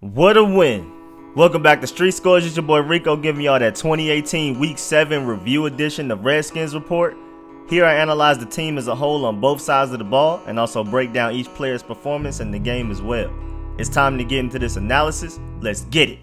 What a win. Welcome back to Street Scores. It's your boy Rico giving y'all that 2018 Week 7 review edition of Redskins Report. Here I analyze the team as a whole on both sides of the ball and also break down each player's performance in the game as well. It's time to get into this analysis. Let's get it.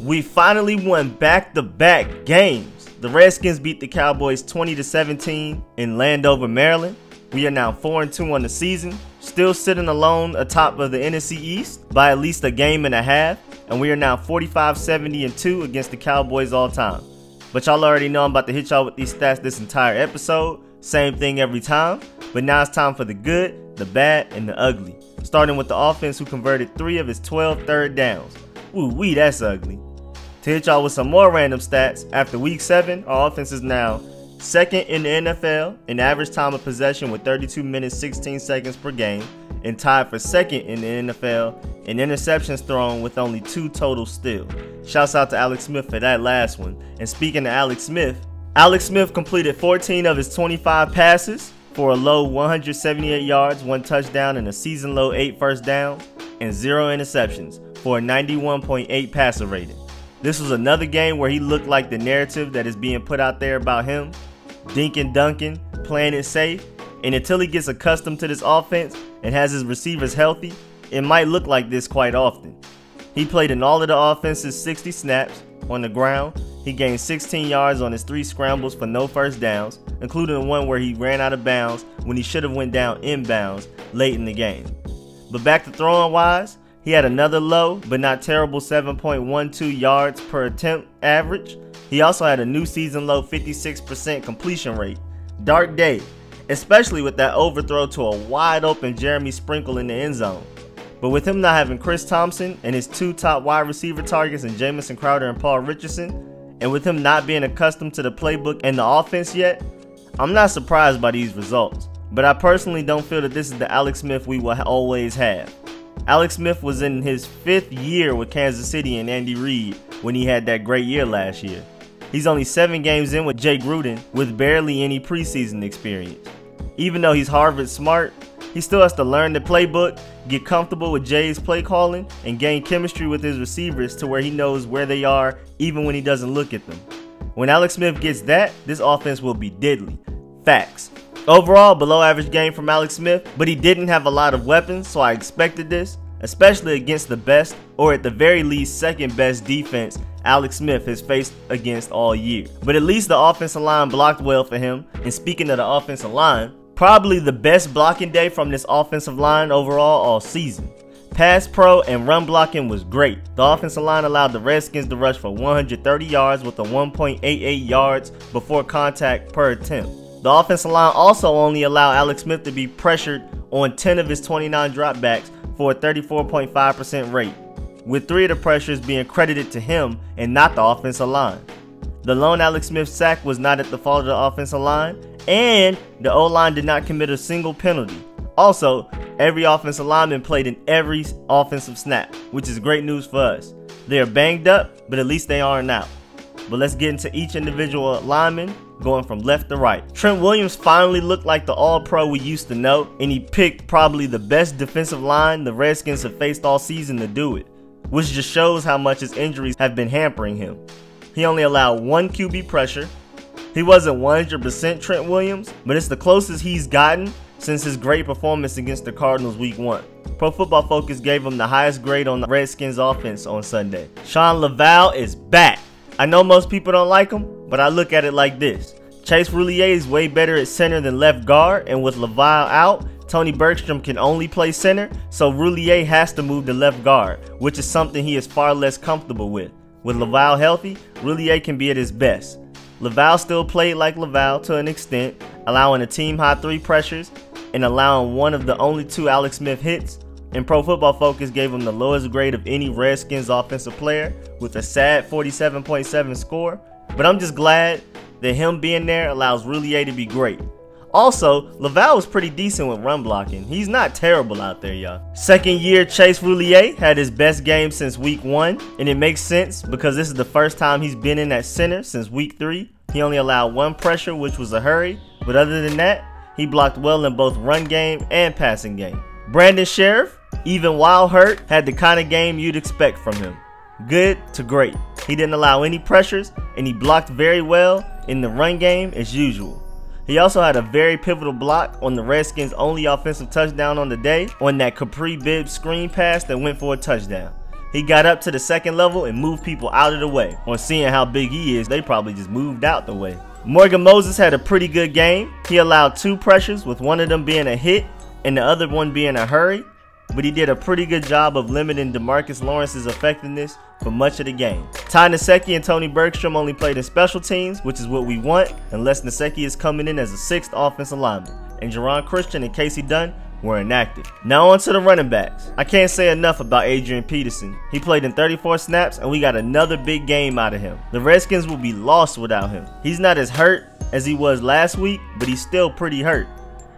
We finally won back-to-back games. The Redskins beat the Cowboys 20-17 in Landover, Maryland. We are now 4-2 on the season, still sitting alone atop of the NFC East by at least a game and a half, and we are now 45-70-2 against the Cowboys all time. But y'all already know I'm about to hit y'all with these stats this entire episode. Same thing every time, but now it's time for the good, the bad, and the ugly. Starting with the offense, who converted 3 of his 12 third downs. Woo-wee, that's ugly. To hit y'all with some more random stats, after Week 7, our offense is now second in the NFL in average time of possession with 32 minutes 16 seconds per game, and tied for second in the NFL in interceptions thrown with only 2 total still. Shouts out to Alex Smith for that last one. And speaking of Alex Smith completed 14 of his 25 passes for a low 178 yards, 1 touchdown, and a season low 8 first downs, and 0 interceptions for a 91.8 passer rating. This was another game where he looked like the narrative that is being put out there about him, dink and dunking, playing it safe, and until he gets accustomed to this offense and has his receivers healthy, it might look like this quite often. He played in all of the offense's 60 snaps on the ground. He gained 16 yards on his 3 scrambles for no first downs, including the one where he ran out of bounds when he should have went down inbounds late in the game. But back to throwing wise, he had another low, but not terrible 7.12 yards per attempt average. He also had a new season low 56% completion rate. Dark day, especially with that overthrow to a wide open Jeremy Sprinkle in the end zone. But with him not having Chris Thompson and his 2 top wide receiver targets in Jamison Crowder and Paul Richardson, and with him not being accustomed to the playbook and the offense yet, I'm not surprised by these results. But I personally don't feel that this is the Alex Smith we will always have. Alex Smith was in his 5th year with Kansas City and Andy Reid when he had that great year last year. He's only 7 games in with Jay Gruden with barely any preseason experience. Even though he's Harvard smart, he still has to learn the playbook, get comfortable with Jay's play calling, and gain chemistry with his receivers to where he knows where they are even when he doesn't look at them. When Alex Smith gets that, this offense will be diddly. Facts. Overall, below average game from Alex Smith, but he didn't have a lot of weapons, so I expected this, especially against the best, or at the very least second best defense Alex Smith has faced against all year. But at least the offensive line blocked well for him, and speaking of the offensive line, probably the best blocking day from this offensive line overall all season. Pass pro and run blocking was great. The offensive line allowed the Redskins to rush for 130 yards with a 1.88 yards before contact per attempt. The offensive line also only allowed Alex Smith to be pressured on 10 of his 29 dropbacks for a 34.5% rate, with 3 of the pressures being credited to him and not the offensive line. The lone Alex Smith sack was not at the fault of the offensive line, and the O-line did not commit a single penalty. Also, every offensive lineman played in every offensive snap, which is great news for us. They are banged up, but at least they aren't out. But let's get into each individual lineman, going from left to right. Trent Williams finally looked like the all-pro we used to know, and he picked probably the best defensive line the Redskins have faced all season to do it, which just shows how much his injuries have been hampering him. He only allowed 1 QB pressure. He wasn't 100% Trent Williams, but it's the closest he's gotten since his great performance against the Cardinals Week 1. Pro Football Focus gave him the highest grade on the Redskins offense on Sunday. Sean Laval is back. I know most people don't like him, but I look at it like this. Chase Roulier is way better at center than left guard, and with Laval out, Tony Bergstrom can only play center, so Roulier has to move to left guard, which is something he is far less comfortable with. With Laval healthy, Roulier can be at his best. Laval still played like Laval to an extent, allowing a team-high 3 pressures and allowing one of the only 2 Alex Smith hits, and Pro Football Focus gave him the lowest grade of any Redskins offensive player with a sad 47.7 score, but I'm just glad that him being there allows Roulier to be great. Also, Laval was pretty decent with run blocking. He's not terrible out there, y'all. Second year, Chase Roulier had his best game since week 1, and it makes sense because this is the first time he's been in at center since week 3. He only allowed 1 pressure, which was a hurry, but other than that, he blocked well in both run game and passing game. Brandon Sheriff, even while hurt, had the kind of game you'd expect from him. Good to great. He didn't allow any pressures, and he blocked very well in the run game as usual. He also had a very pivotal block on the Redskins' only offensive touchdown on the day on that Capri Bibbs screen pass that went for a touchdown. He got up to the second level and moved people out of the way. On seeing how big he is, they probably just moved out the way. Morgan Moses had a pretty good game. He allowed 2 pressures, with one of them being a hit and the other one being a hurry, but he did a pretty good job of limiting DeMarcus Lawrence's effectiveness for much of the game. Ty Nsekhe and Tony Bergstrom only played in special teams, which is what we want, unless Nsekhe is coming in as a 6th offensive lineman, and Jerron Christian and Casey Dunn were inactive. Now on to the running backs. I can't say enough about Adrian Peterson. He played in 34 snaps, and we got another big game out of him. The Redskins will be lost without him. He's not as hurt as he was last week, but he's still pretty hurt.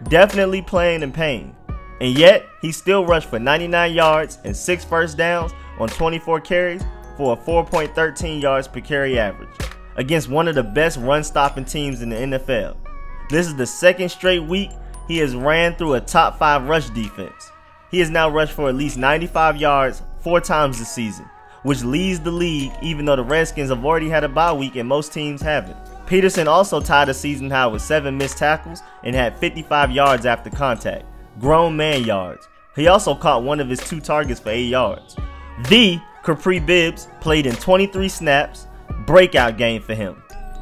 Definitely playing in pain. And yet, he still rushed for 99 yards and 6 first downs on 24 carries for a 4.13 yards per carry average against one of the best run-stopping teams in the NFL. This is the 2nd straight week he has ran through a top 5 rush defense. He has now rushed for at least 95 yards 4 times this season, which leads the league even though the Redskins have already had a bye week and most teams haven't. Peterson also tied a season high with 7 missed tackles and had 55 yards after contact. Grown man yards. He also caught one of his 2 targets for 8 yards. The Capri Bibbs played in 23 snaps, breakout game for him.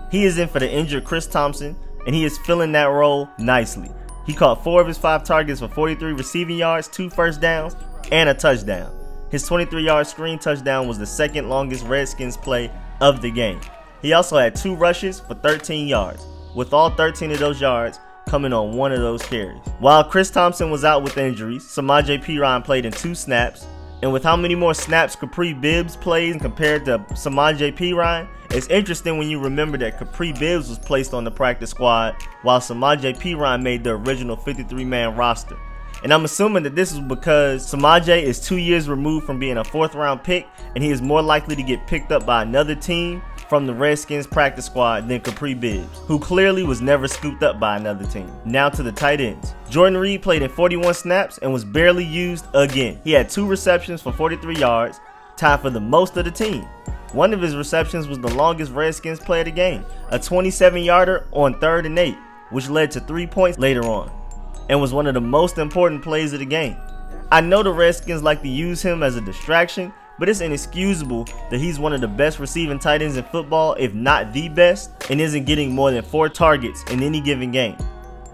He is in for the injured Chris Thompson, and he is filling that role nicely. He caught 4 of his 5 targets for 43 receiving yards, 2 first downs, and a touchdown. His 23-yard screen touchdown was the 2nd longest Redskins play of the game. He also had 2 rushes for 13 yards, with all 13 of those yards coming on one of those carries. While Chris Thompson was out with injuries, Samaje Perine played in 2 snaps, and with how many more snaps Capri Bibbs played compared to Samaje Perine, it's interesting when you remember that Capri Bibbs was placed on the practice squad while Samaje Perine made the original 53-man roster. And I'm assuming that this is because Samaje is 2 years removed from being a 4th round pick, and he is more likely to get picked up by another team from the Redskins practice squad than Capri Bibbs, who clearly was never scooped up by another team. Now to the tight ends. Jordan Reed played in 41 snaps and was barely used again. He had 2 receptions for 43 yards, tied for the most of the team. One of his receptions was the longest Redskins play of the game, a 27-yarder on 3rd and 8, which led to 3 points later on, and was one of the most important plays of the game. I know the Redskins like to use him as a distraction, but it's inexcusable that he's one of the best receiving tight ends in football, if not the best, and isn't getting more than 4 targets in any given game.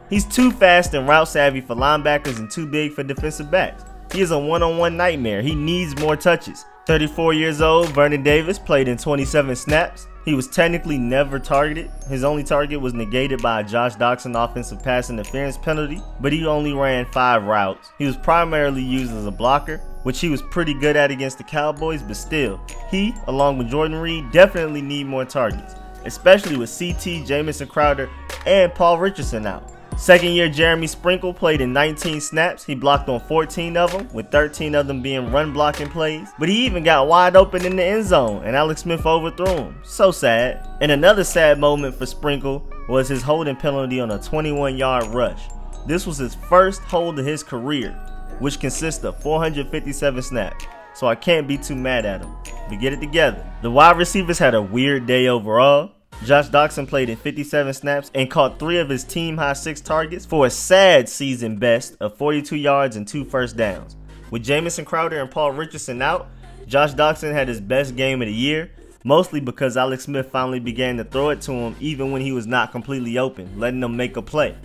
He's too fast and route savvy for linebackers and too big for defensive backs. He is a one-on-one nightmare. He needs more touches. 34 years old, Vernon Davis played in 27 snaps. He was technically never targeted. His only target was negated by a Josh Doctson offensive pass interference penalty, but he only ran 5 routes. He was primarily used as a blocker, which he was pretty good at against the Cowboys, but still, he, along with Jordan Reed, definitely need more targets, especially with CT, Jamison Crowder, and Paul Richardson out. Second year Jeremy Sprinkle played in 19 snaps. He blocked on 14 of them, with 13 of them being run blocking plays. But he even got wide open in the end zone, and Alex Smith overthrew him. So sad. And another sad moment for Sprinkle was his holding penalty on a 21-yard rush. This was his first hold of his career, which consists of 457 snaps. So I can't be too mad at him. But get it together. The wide receivers had a weird day overall. Josh Doctson played in 57 snaps and caught 3 of his team-high 6 targets for a sad season best of 42 yards and 2 first downs. With Jamison Crowder and Paul Richardson out, Josh Doctson had his best game of the year, mostly because Alex Smith finally began to throw it to him even when he was not completely open, letting him make a play.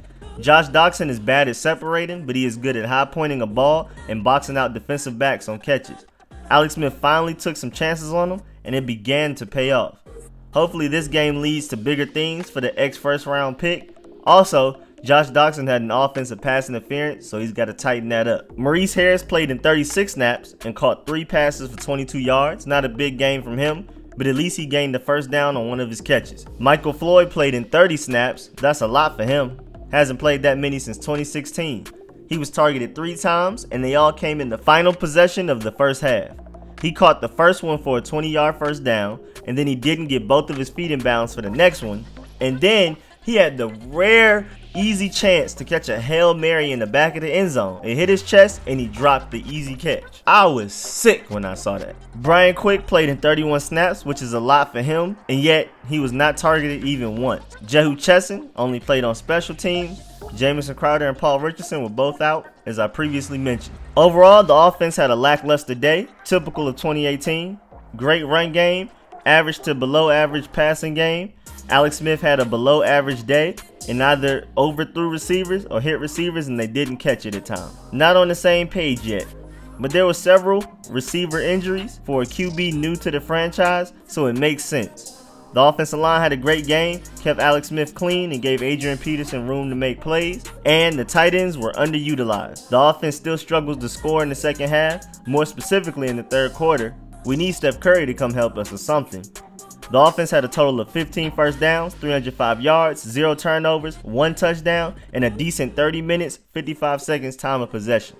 Josh Doctson is bad at separating, but he is good at high-pointing a ball and boxing out defensive backs on catches. Alex Smith finally took some chances on him, and it began to pay off. Hopefully this game leads to bigger things for the ex-first round pick. Also, Josh Doctson had an offensive pass interference, so he's got to tighten that up. Maurice Harris played in 36 snaps and caught 3 passes for 22 yards. Not a big game from him, but at least he gained the first down on one of his catches. Michael Floyd played in 30 snaps. That's a lot for him. Hasn't played that many since 2016. He was targeted 3 times, and they all came in the final possession of the first half. He caught the first one for a 20-yard first down, and then he didn't get both of his feet in bounds for the next one. And then he had the rare, easy chance to catch a Hail Mary in the back of the end zone. It hit his chest, and he dropped the easy catch. I was sick when I saw that. Brian Quick played in 31 snaps, which is a lot for him, and yet he was not targeted even once. Jehu Chesson only played on special teams. Jamison Crowder and Paul Richardson were both out, as I previously mentioned. Overall, the offense had a lackluster day, typical of 2018. Great run game, average to below average passing game. Alex Smith had a below average day and either overthrew receivers or hit receivers, and they didn't catch it at times. Not on the same page yet, but there were several receiver injuries for a QB new to the franchise, so it makes sense. The offensive line had a great game, kept Alex Smith clean, and gave Adrian Peterson room to make plays, and the tight ends were underutilized. The offense still struggles to score in the second half, more specifically in the third quarter. We need Steph Curry to come help us or something. The offense had a total of 15 first downs, 305 yards, 0 turnovers, 1 touchdown, and a decent 30 minutes, 55 seconds time of possession.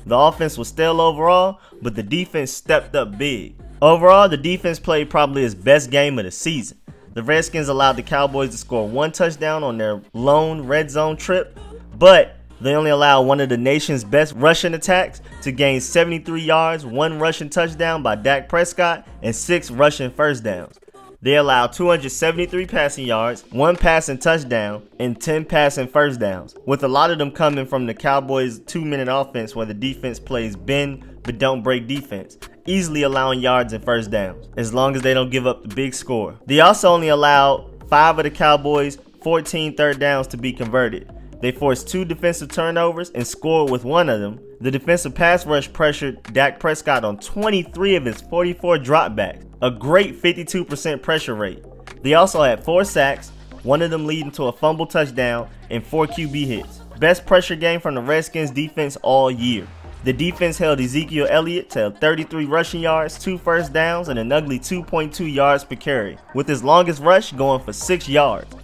The offense was stale overall, but the defense stepped up big. Overall, the defense played probably its best game of the season. The Redskins allowed the Cowboys to score 1 touchdown on their lone red zone trip, but they only allowed one of the nation's best rushing attacks to gain 73 yards, 1 rushing touchdown by Dak Prescott, and 6 rushing first downs. They allowed 273 passing yards, 1 passing touchdown, and 10 passing first downs, with a lot of them coming from the Cowboys' 2-minute offense where the defense plays bend but don't break defense, easily allowing yards and first downs, as long as they don't give up the big score. They also only allowed 5 of the Cowboys' 14 third downs to be converted. They forced 2 defensive turnovers and scored with 1 of them. The defensive pass rush pressured Dak Prescott on 23 of his 44 dropbacks, a great 52% pressure rate. They also had 4 sacks, 1 of them leading to a fumble touchdown, and 4 QB hits. Best pressure game from the Redskins defense all year. The defense held Ezekiel Elliott to 33 rushing yards, 2 first downs, and an ugly 2.2 yards per carry, with his longest rush going for 6 yards.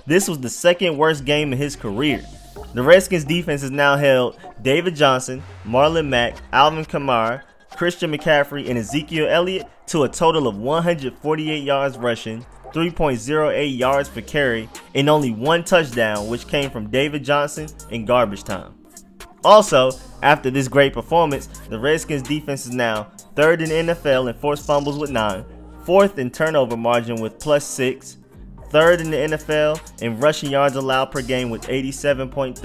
This was the second worst game of his career. The Redskins defense has now held David Johnson, Marlon Mack, Alvin Kamara, Christian McCaffrey, and Ezekiel Elliott to a total of 148 yards rushing, 3.08 yards per carry, and only 1 touchdown, which came from David Johnson in garbage time. Also, after this great performance, the Redskins defense is now 3rd in the NFL in forced fumbles with 9, 4th in turnover margin with +6, 3rd in the NFL in rushing yards allowed per game with 87.3,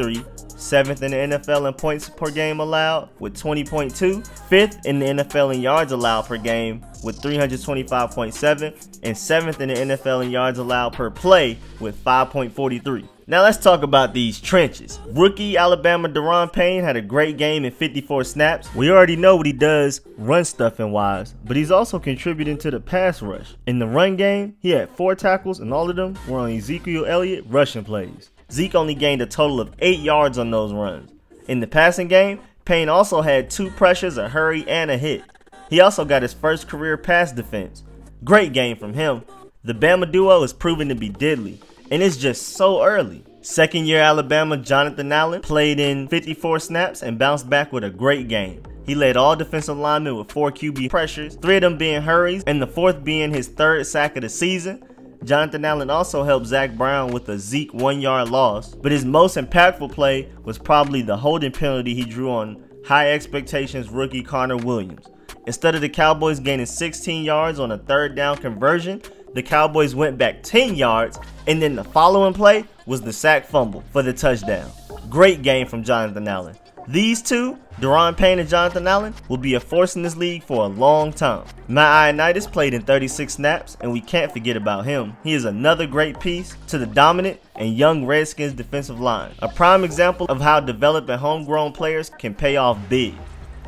7th in the NFL in points per game allowed with 20.2, 5th in the NFL in yards allowed per game with 325.7, and 7th in the NFL in yards allowed per play with 5.43. Now let's talk about these trenches. Rookie Alabama Daron Payne had a great game in 54 snaps. We already know what he does run stuffing wise, but he's also contributing to the pass rush. In the run game, he had 4 tackles, and all of them were on Ezekiel Elliott rushing plays. Zeke only gained a total of 8 yards on those runs. In the passing game, Payne also had 2 pressures, a hurry, and a hit. He also got his first career pass defense. Great game from him. The Bama duo is proven to be deadly, and it's just so early. Second-year Alabama Jonathan Allen played in 54 snaps and bounced back with a great game. He led all defensive linemen with 4 QB pressures, 3 of them being hurries, and the 4th being his 3rd sack of the season. Jonathan Allen also helped Zach Brown with a Zeke 1-yard loss, but his most impactful play was probably the holding penalty he drew on high expectations rookie Connor Williams. Instead of the Cowboys gaining 16 yards on a 3rd down conversion, the Cowboys went back 10 yards, and then the following play was the sack fumble for the touchdown. Great game from Jonathan Allen. These two, Daron Payne and Jonathan Allen, will be a force in this league for a long time. Matt Ioannidis played in 36 snaps, and we can't forget about him. He is another great piece to the dominant and young Redskins defensive line. A prime example of how developing homegrown players can pay off big.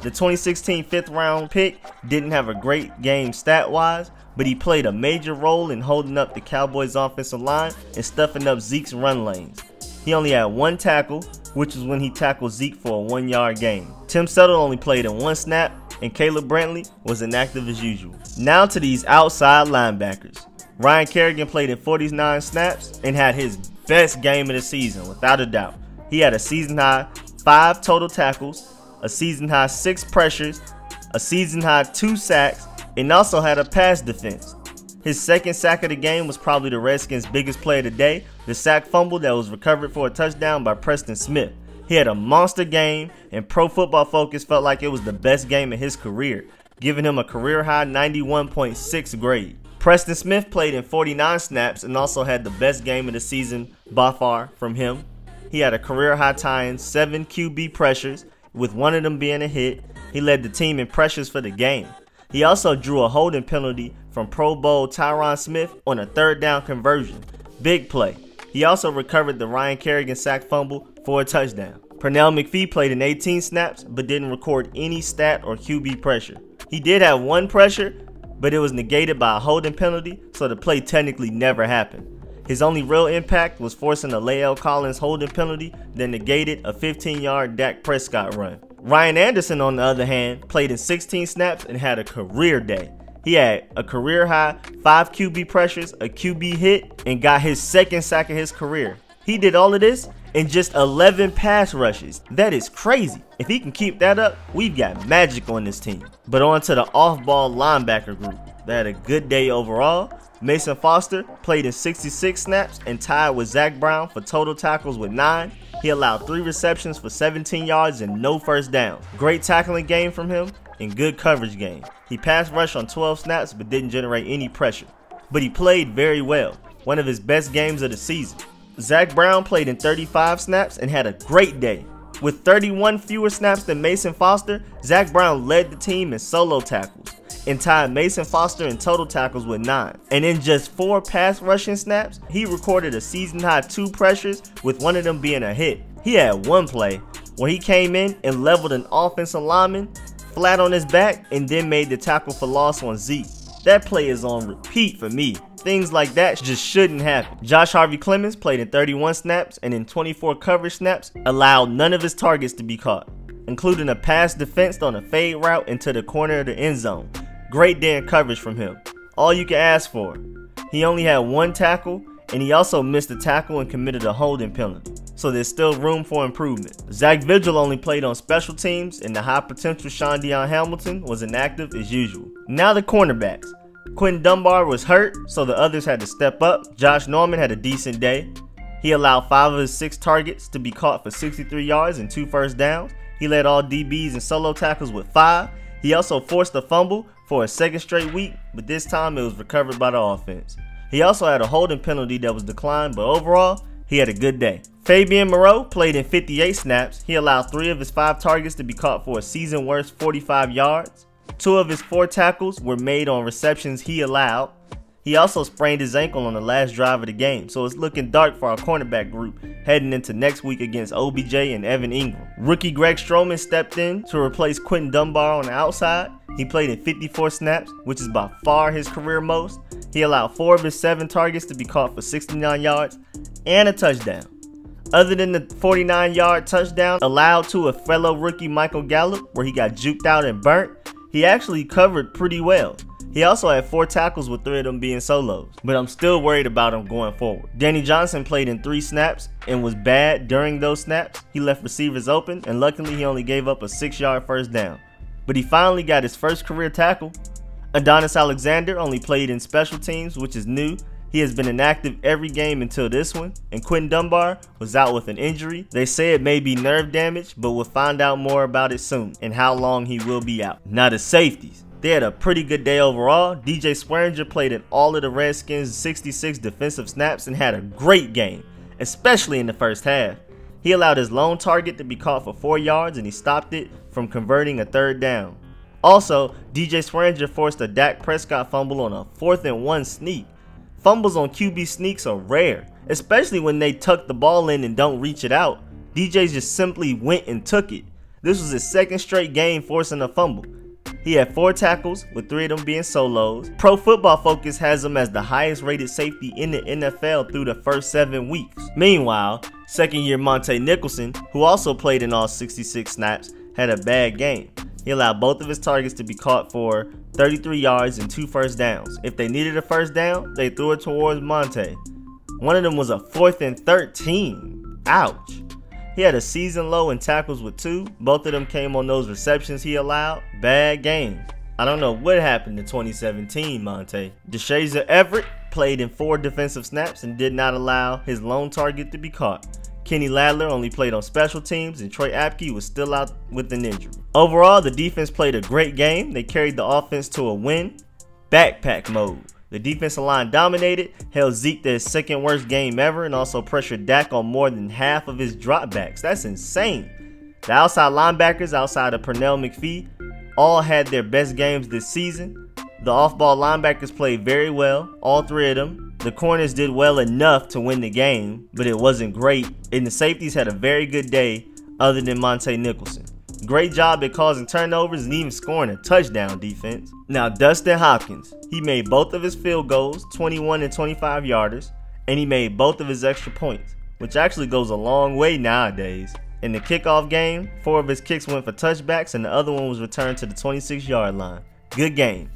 The 2016 5th round pick didn't have a great game stat-wise, but he played a major role in holding up the Cowboys' offensive line and stuffing up Zeke's run lanes. He only had 1 tackle, which was when he tackled Zeke for a 1-yard gain. Tim Settle only played in 1 snap, and Caleb Brantley was inactive as usual. Now to these outside linebackers. Ryan Kerrigan played in 49 snaps and had his best game of the season, without a doubt. He had a season-high 5 total tackles, a season-high 6 pressures, a season-high 2 sacks, and also had a pass defense. His second sack of the game was probably the Redskins' biggest play of the day, the sack fumble that was recovered for a touchdown by Preston Smith. He had a monster game, and Pro Football Focus felt like it was the best game of his career, giving him a career-high 91.6 grade. Preston Smith played in 49 snaps and also had the best game of the season by far from him. He had a career-high tying 7 QB pressures, with one of them being a hit. He led the team in pressures for the game. He also drew a holding penalty from Pro Bowl Tyron Smith on a 3rd down conversion. Big play. He also recovered the Ryan Kerrigan sack fumble for a touchdown. Pernell McPhee played in 18 snaps but didn't record any stat or QB pressure. He did have 1 pressure, but it was negated by a holding penalty, so the play technically never happened. His only real impact was forcing a Lael Collins holding penalty that negated a 15-yard Dak Prescott run. Ryan Anderson, on the other hand, played in 16 snaps and had a career day. He had a career-high 5 QB pressures, a QB hit, and got his 2nd sack of his career. He did all of this in just 11 pass rushes. That is crazy. If he can keep that up, we've got magic on this team. But on to the off-ball linebacker group. They had a good day overall. Mason Foster played in 66 snaps and tied with Zach Brown for total tackles with 9. He allowed 3 receptions for 17 yards and no first downs. Great tackling game from him and good coverage game. He pass rushed on 12 snaps but didn't generate any pressure. But he played very well. One of his best games of the season. Zach Brown played in 35 snaps and had a great day. With 31 fewer snaps than Mason Foster, Zach Brown led the team in solo tackles and tied Mason Foster in total tackles with 9. And in just 4 pass rushing snaps, he recorded a season-high 2 pressures, with one of them being a hit. He had 1 play where he came in and leveled an offensive lineman flat on his back and then made the tackle for loss on Zeke. That play is on repeat for me. Things like that just shouldn't happen. Josh Harvey-Clemens played in 31 snaps and in 24 coverage snaps allowed none of his targets to be caught, including a pass defensed on a fade route into the corner of the end zone. Great day in coverage from him. All you can ask for. He only had 1 tackle, and he also missed a tackle and committed a holding penalty. So there's still room for improvement. Zach Vigil only played on special teams, and the high potential Sean Dion Hamilton was inactive as usual. Now the cornerbacks. Quentin Dunbar was hurt, so the others had to step up. Josh Norman had a decent day. He allowed 5 of his 6 targets to be caught for 63 yards and 2 first downs. He led all DBs in solo tackles with 5. He also forced a fumble for a 2nd straight week, but this time it was recovered by the offense. He also had a holding penalty that was declined, but overall, he had a good day. Fabian Moreau played in 58 snaps. He allowed 3 of his 5 targets to be caught for a season-worst 45 yards. 2 of his 4 tackles were made on receptions he allowed. He also sprained his ankle on the last drive of the game, so it's looking dark for our cornerback group heading into next week against OBJ and Evan Ingram. Rookie Greg Stroman stepped in to replace Quentin Dunbar on the outside. He played in 54 snaps, which is by far his career most. He allowed 4 of his 7 targets to be caught for 69 yards and a touchdown. Other than the 49-yard touchdown allowed to a fellow rookie Michael Gallup, where he got juked out and burnt, he actually covered pretty well. He also had 4 tackles with 3 of them being solos, but I'm still worried about him going forward. Danny Johnson played in 3 snaps and was bad during those snaps. He left receivers open, and luckily he only gave up a 6-yard first down. But he finally got his first career tackle. Adonis Alexander only played in special teams, which is new. He has been inactive every game until this one, and Quentin Dunbar was out with an injury. They say it may be nerve damage, but we'll find out more about it soon and how long he will be out. Now the safeties. They had a pretty good day overall. DJ Swearinger played in all of the Redskins' 66 defensive snaps and had a great game, especially in the first half. He allowed his lone target to be caught for 4 yards, and he stopped it from converting a 3rd down. Also, DJ Swearinger forced a Dak Prescott fumble on a 4th and 1 sneak. Fumbles on QB sneaks are rare, especially when they tuck the ball in and don't reach it out. DJ just simply went and took it. This was his 2nd straight game forcing a fumble. He had 4 tackles, with 3 of them being solos. Pro Football Focus has him as the highest rated safety in the NFL through the first 7 weeks. Meanwhile, 2nd-year Monte Nicholson, who also played in all 66 snaps, had a bad game. He allowed both of his targets to be caught for 33 yards and 2 first downs. If they needed a first down, they threw it towards Monte. One of them was a 4th and 13. Ouch. He had a season low in tackles with 2. Both of them came on those receptions he allowed. Bad game. I don't know what happened to 2017, Monte. DeShazer Everett played in 4 defensive snaps and did not allow his lone target to be caught. Kenny Ladler only played on special teams, and Troy Apke was still out with an injury. Overall, the defense played a great game. They carried the offense to a win. Backpack mode. The defensive line dominated, held Zeke to his 2nd worst game ever, and also pressured Dak on more than half of his dropbacks. That's insane. The outside linebackers, outside of Pernell McPhee, all had their best games this season. The off-ball linebackers played very well, all 3 of them. The corners did well enough to win the game, but it wasn't great. And the safeties had a very good day other than Monte Nicholson. Great job at causing turnovers and even scoring a touchdown defense. Now Dustin Hopkins, he made both of his field goals, 21 and 25 yarders, and he made both of his extra points, which actually goes a long way nowadays. In the kickoff game, 4 of his kicks went for touchbacks and the other one was returned to the 26-yard line. Good game.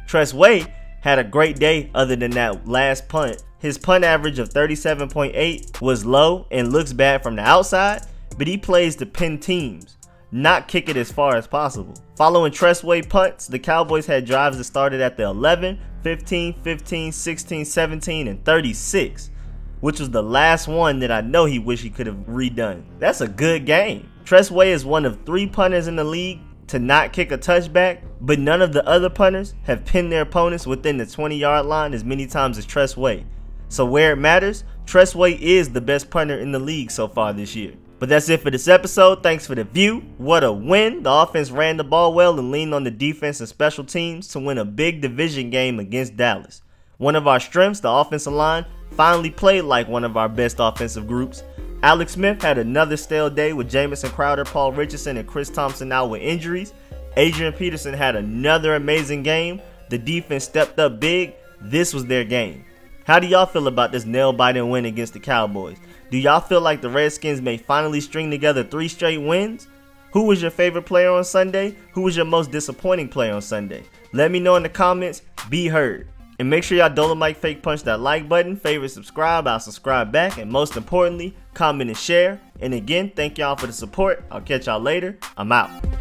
Tress Way had a great day other than that last punt. His punt average of 37.8 was low and looks bad from the outside, but he plays to pin teams, not kick it as far as possible. Following Tress Way punts, the Cowboys had drives that started at the 11, 15, 15, 16, 17, and 36. Which was the last one that I know he wished he could have redone. That's a good game. Tress Way is one of 3 punters in the league to not kick a touchback, but none of the other punters have pinned their opponents within the 20-yard line as many times as Tress Way. So where it matters, Tress Way is the best punter in the league so far this year. But that's it for this episode. Thanks for the view. What a win. The offense ran the ball well and leaned on the defense and special teams to win a big division game against Dallas. One of our strengths, the offensive line, finally played like one of our best offensive groups. Alex Smith had another stale day with Jamison Crowder, Paul Richardson, and Chris Thompson out with injuries. Adrian Peterson had another amazing game. The defense stepped up big. This was their game. How do y'all feel about this nail-biting win against the Cowboys? Do y'all feel like the Redskins may finally string together 3 straight wins? Who was your favorite player on Sunday? Who was your most disappointing player on Sunday? Let me know in the comments. Be heard. And make sure y'all Dolemite fake punch that like button, favorite, subscribe, I'll subscribe back, and most importantly, comment and share. And again, thank y'all for the support. I'll catch y'all later. I'm out.